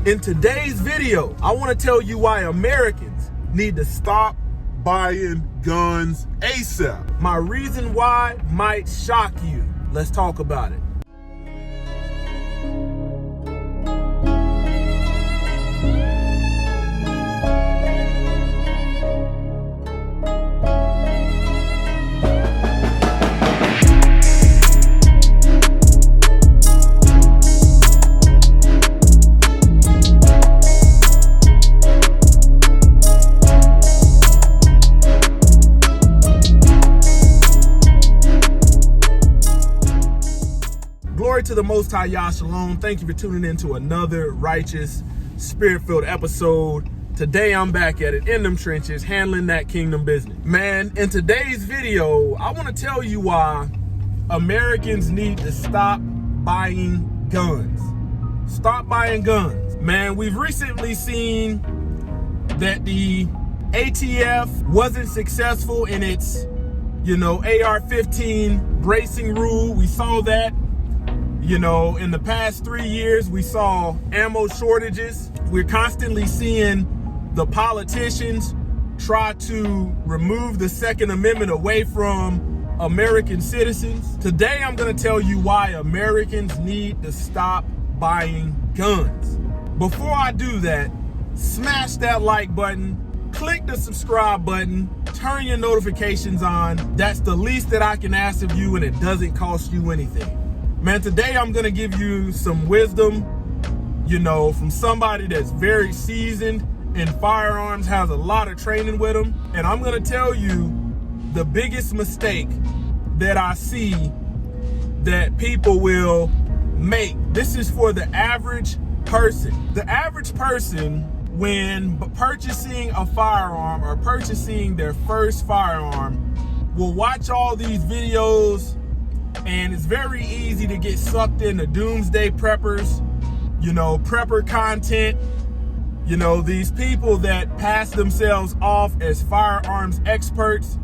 In today's video, I want to tell you why Americans need to stop buying guns ASAP. My reason why might shock you. Let's talk about it. Glory to the Most High, Yah Shalom. Thank you for tuning in to another righteous, spirit-filled episode. Today, I'm back at it in them trenches, handling that kingdom business. Man, in today's video, I want to tell you why Americans need to stop buying guns. Stop buying guns. Man, we've recently seen that the ATF wasn't successful in its, AR-15 bracing rule. We saw that. In the past 3 years, we saw ammo shortages. We're constantly seeing the politicians try to remove the Second Amendment away from American citizens. Today, I'm going to tell you why Americans need to stop buying guns. Before I do that, smash that like button, click the subscribe button, turn your notifications on. That's the least that I can ask of you, and it doesn't cost you anything. Man, today I'm going to give you some wisdom, from somebody that's very seasoned in firearms, has a lot of training with them. And I'm going to tell you the biggest mistake that I see that people will make. This is for the average person. The average person, when purchasing a firearm or purchasing their first firearm, will watch all these videos. And it's very easy to get sucked into doomsday preppers, prepper content, these people that pass themselves off as firearms experts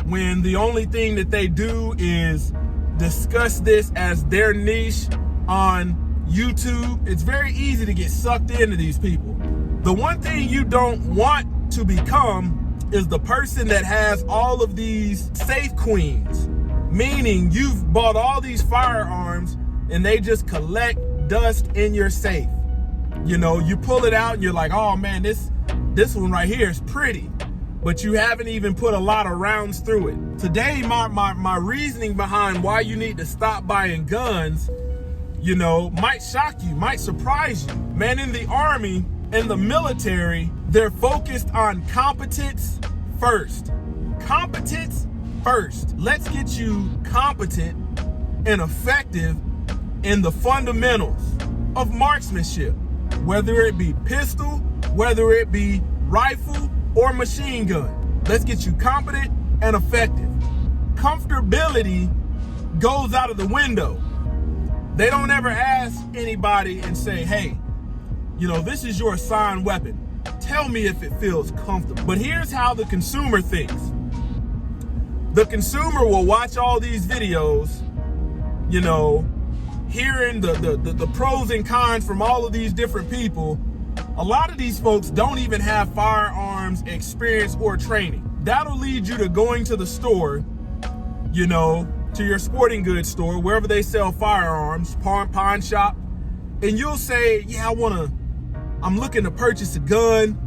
when the only thing that they do is discuss this as their niche on YouTube. It's very easy to get sucked into these people. The one thing you don't want to become is the person that has all of these safe queens. Meaning you've bought all these firearms and they just collect dust in your safe. You pull it out and you're like, oh man, this one right here is pretty. But you haven't even put a lot of rounds through it. Today, my reasoning behind why you need to stop buying guns, might shock you, might surprise you. Man, in the Army and the military, they're focused on competence first. Competence first. Let's get you competent and effective in the fundamentals of marksmanship, whether it be pistol, whether it be rifle or machine gun. Let's get you competent and effective. Comfortability goes out of the window. They don't ever ask anybody and say, hey, this is your assigned weapon. Tell me if it feels comfortable. But here's how the consumer thinks. The consumer will watch all these videos, hearing the pros and cons from all of these different people. A lot of these folks don't even have firearms experience or training. That'll lead you to going to the store, to your sporting goods store, wherever they sell firearms, pawn shop, and you'll say, yeah, I'm looking to purchase a gun,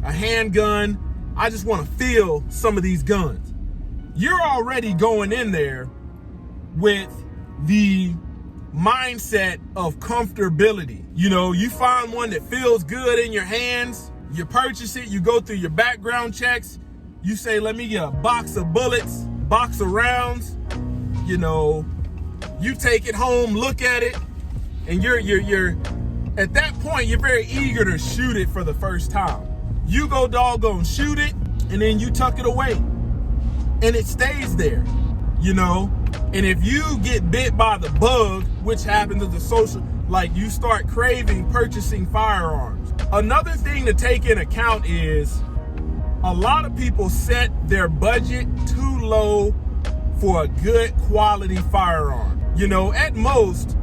a handgun. I just want to feel some of these guns. You're already going in there with the mindset of comfortability. You find one that feels good in your hands, you purchase it, you go through your background checks, you say, let me get a box of bullets, box of rounds, you take it home, look at it, and you're at that point, you're very eager to shoot it for the first time. You go doggone shoot it, and then you tuck it away. And it stays there, And if you get bit by the bug, which happens as a social, you start craving purchasing firearms. Another thing to take in account is a lot of people set their budget too low for a good quality firearm. At most,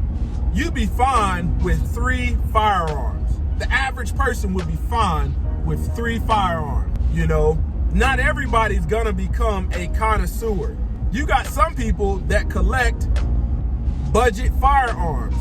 you'd be fine with 3 firearms. The average person would be fine with 3 firearms. You know, not everybody's gonna become a connoisseur. You got some people that collect budget firearms.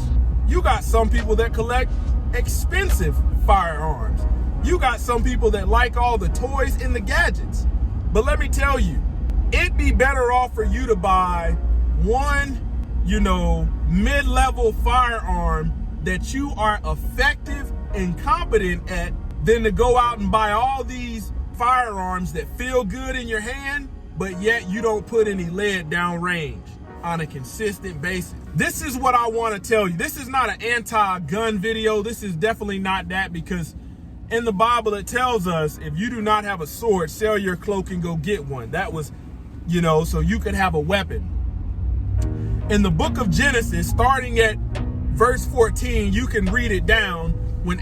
You got some people that collect expensive firearms. You got some people that like all the toys and the gadgets. But let me tell you, it'd be better off for you to buy one, you know, mid-level firearm that you are effective and competent at than to go out and buy all these firearms that feel good in your hand, but yet you don't put any lead down range on a consistent basis. This is what I want to tell you. This is not an anti-gun video. This is definitely not that, because in the Bible it tells us if you do not have a sword, sell your cloak and go get one. That was, you know, so you could have a weapon. In the book of Genesis, starting at verse 14, you can read it down. When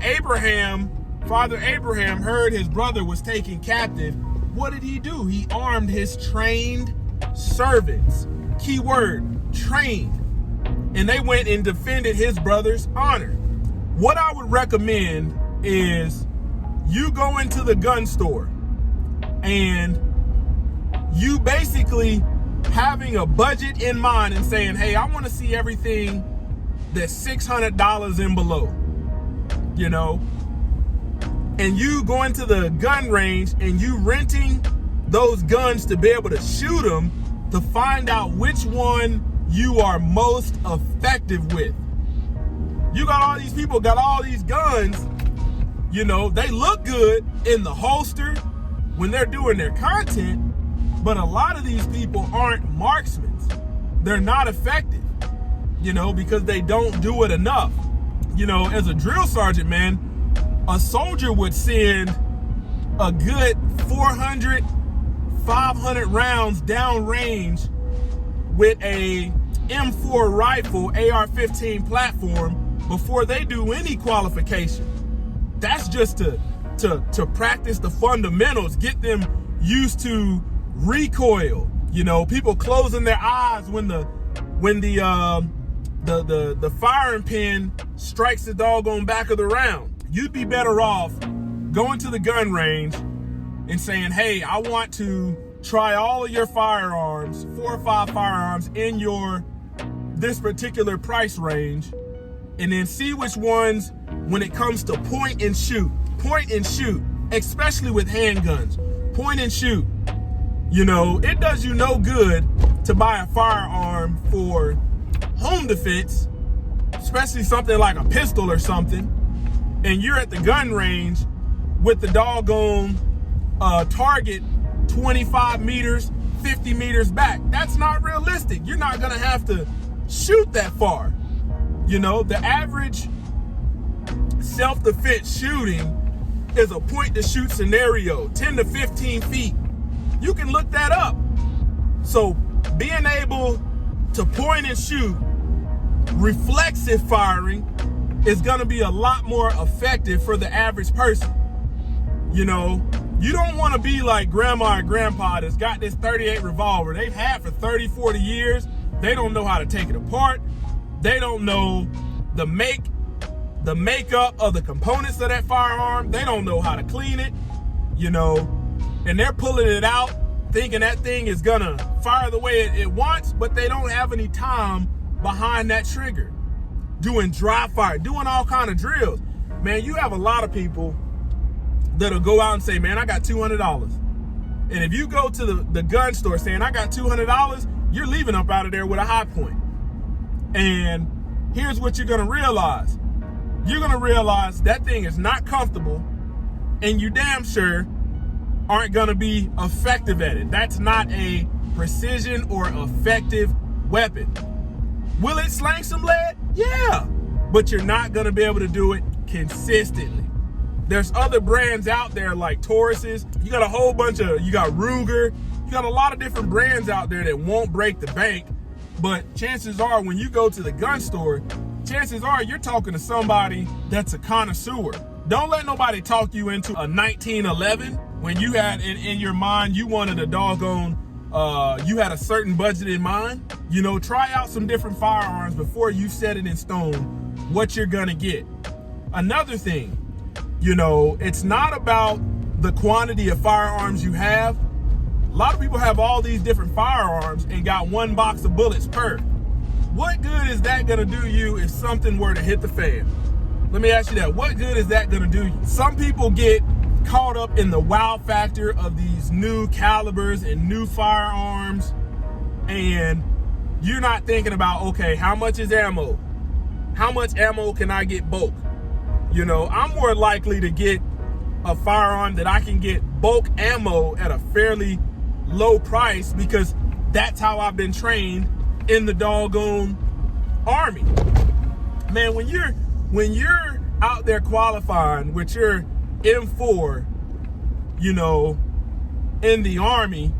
Father Abraham heard his brother was taken captive, what did he do? He armed his trained servants. Key word, trained. And they went and defended his brother's honor. What I would recommend is you go into the gun store and you basically having a budget in mind and saying, hey, I want to see everything that's $600 and below, you know, and you go into the gun range and you renting those guns to be able to shoot them to find out which one you are most effective with. You got all these people, got all these guns, you know, they look good in the holster when they're doing their content, but a lot of these people aren't marksmen. They're not effective, you know, because they don't do it enough. You know, as a drill sergeant, man, a soldier would send a good 400, 500 rounds downrange with a M4 rifle, AR-15 platform before they do any qualification. That's just to practice the fundamentals, get them used to recoil. You know, people closing their eyes when the firing pin strikes the doggone back of the round. You'd be better off going to the gun range and saying, hey, I want to try all of your firearms, 4 or 5 firearms in this particular price range, and then see which ones, when it comes to point and shoot, especially with handguns, point and shoot. You know, it does you no good to buy a firearm for home defense, especially something like a pistol or something, and you're at the gun range with the doggone target 25 meters, 50 meters back. That's not realistic. You're not gonna have to shoot that far. You know, the average self-defense shooting is a point to shoot scenario, 10 to 15 feet. You can look that up. So being able to point and shoot, reflexive firing, is gonna be a lot more effective for the average person. You know, you don't wanna be like grandma and grandpa that's got this 38 revolver they've had for 30, 40 years. They don't know how to take it apart. They don't know the makeup of the components of that firearm. They don't know how to clean it, you know, and they're pulling it out thinking that thing is gonna fire the way it wants, but they don't have any time behind that trigger. Doing dry fire, doing all kind of drills. Man, you have a lot of people that'll go out and say, man, I got $200. And if you go to the gun store saying, I got $200, you're leaving up out of there with a high point. And here's what you're gonna realize. You're gonna realize that thing is not comfortable, and you damn sure aren't gonna be effective at it. That's not a precision or effective weapon. Will it slang some lead? Yeah, but you're not gonna be able to do it consistently. There's other brands out there like Tauruses. You got a whole bunch of, you got Ruger. You got a lot of different brands out there that won't break the bank. But chances are when you go to the gun store, chances are you're talking to somebody that's a connoisseur. Don't let nobody talk you into a 1911 when you had in your mind, you wanted a doggone, you had a certain budget in mind. You know, try out some different firearms before you set it in stone what you're gonna get. Another thing, You know, it's not about the quantity of firearms you have. A lot of people have all these different firearms and got one box of bullets per. What good is that gonna do you if something were to hit the fan? Let me ask you that. What good is that gonna do you? Some people get caught up in the wow factor of these new calibers and new firearms, and you're not thinking about, okay, how much is ammo? How much ammo can I get bulk? You know, I'm more likely to get a firearm that I can get bulk ammo at a fairly low price because that's how I've been trained in the doggone Army. Man, when you're out there qualifying with your M4, you know, in the Army,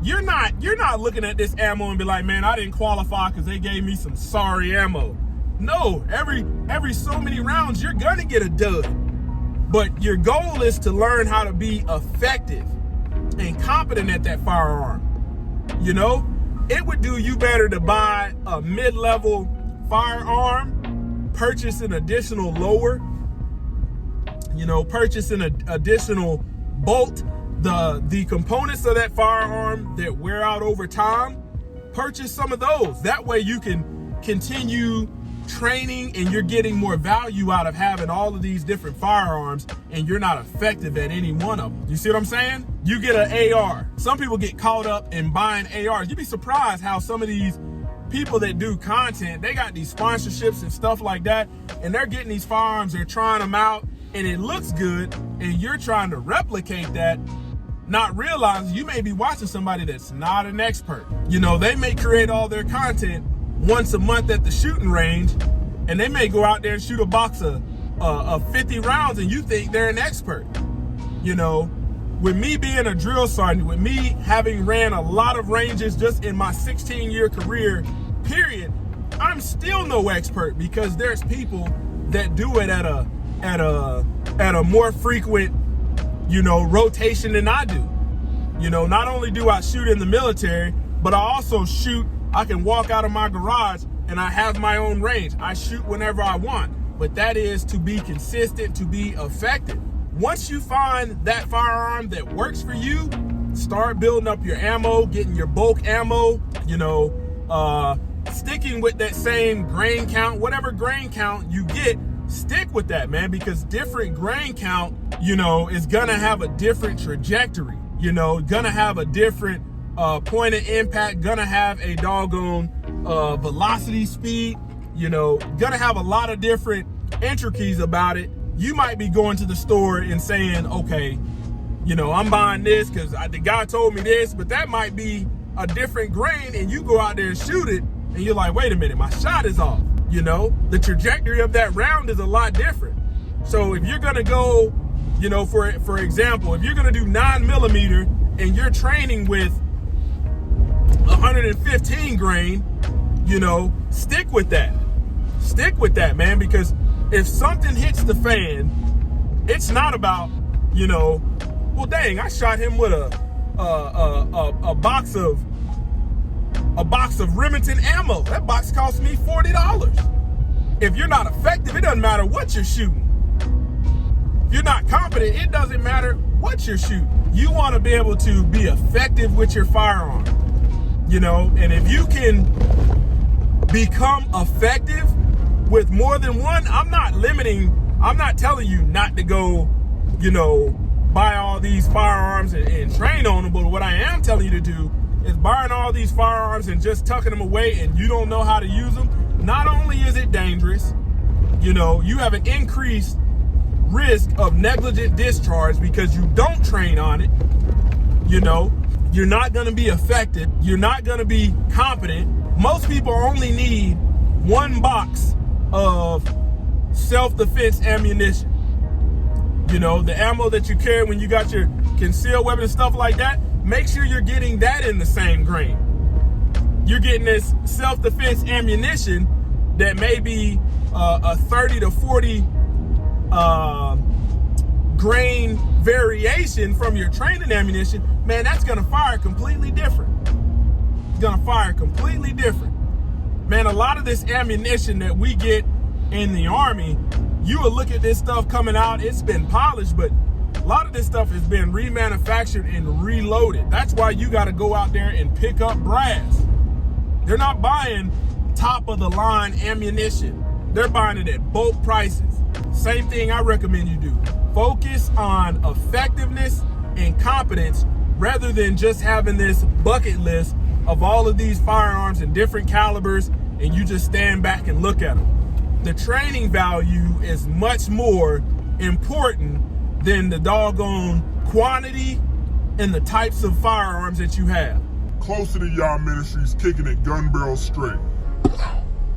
you're not looking at this ammo and be like, man, I didn't qualify because they gave me some sorry ammo. No, every so many rounds, you're gonna get a dud. But your goal is to learn how to be effective and competent at that firearm. You know, it would do you better to buy a mid-level firearm, purchase an additional lower, you know, purchase an additional bolt, the components of that firearm that wear out over time, purchase some of those. That way you can continue training and you're getting more value out of having all of these different firearms, and you're not effective at any one of them. You see what I'm saying? You get an AR. Some people get caught up in buying ARs. You'd be surprised how some of these people that do content, they got these sponsorships and stuff like that, and they're getting these firearms, they're trying them out, and it looks good, and you're trying to replicate that, not realizing you may be watching somebody that's not an expert. You know, they may create all their content once a month at the shooting range, and they may go out there and shoot a box of 50 rounds, and you think they're an expert. You know, with me being a drill sergeant, with me having ran a lot of ranges just in my 16-year career, period, I'm still no expert because there's people that do it at a more frequent, you know, rotation than I do. You know, not only do I shoot in the military, but I also shoot. I can walk out of my garage and I have my own range. I shoot whenever I want, but that is to be consistent, to be effective. Once you find that firearm that works for you, start building up your ammo, getting your bulk ammo, you know, sticking with that same grain count, whatever grain count you get, stick with that, man, because different grain count, you know, is gonna have a different trajectory, you know, gonna have a different point of impact, gonna have a doggone velocity speed, you know, gonna have a lot of different intricacies about it. You might be going to the store and saying, okay, you know, I'm buying this because the guy told me this, but that might be a different grain, and you go out there and shoot it and you're like, wait a minute, my shot is off. You know, the trajectory of that round is a lot different. So if you're gonna go, you know, for example, if you're gonna do 9mm and you're training with 115 grain, you know, stick with that. Stick with that, man, because if something hits the fan, it's not about, you know, well, dang, I shot him with a box of Remington ammo. That box cost me $40. If you're not effective, it doesn't matter what you're shooting. If you're not competent, it doesn't matter what you're shooting. You want to be able to be effective with your firearm. You know, and if you can become effective with more than one, I'm not telling you not to go, you know, buy all these firearms and train on them, but what I am telling you to do is buying all these firearms and just tucking them away and you don't know how to use them. Not only is it dangerous, you know, you have an increased risk of negligent discharge because you don't train on it, you know. You're not going to be effective. You're not going to be competent. Most people only need one box of self-defense ammunition. You know, the ammo that you carry when you got your concealed weapon and stuff like that, make sure you're getting that in the same grain. You're getting this self-defense ammunition that may be a 30 to 40 grain variation from your training ammunition. Man, that's gonna fire completely different. It's gonna fire completely different. Man, a lot of this ammunition that we get in the Army, You will look at this stuff coming out, it's been polished, but a lot of this stuff has been remanufactured and reloaded. That's why you got to go out there and pick up brass. They're not buying top of the line ammunition. They're buying it at bulk prices. Same thing I recommend you do. Focus on effectiveness and competence rather than just having this bucket list of all of these firearms in different calibers and you just stand back and look at them. The training value is much more important than the doggone quantity and the types of firearms that you have. Closer to y'all ministries, kicking it gun barrel straight.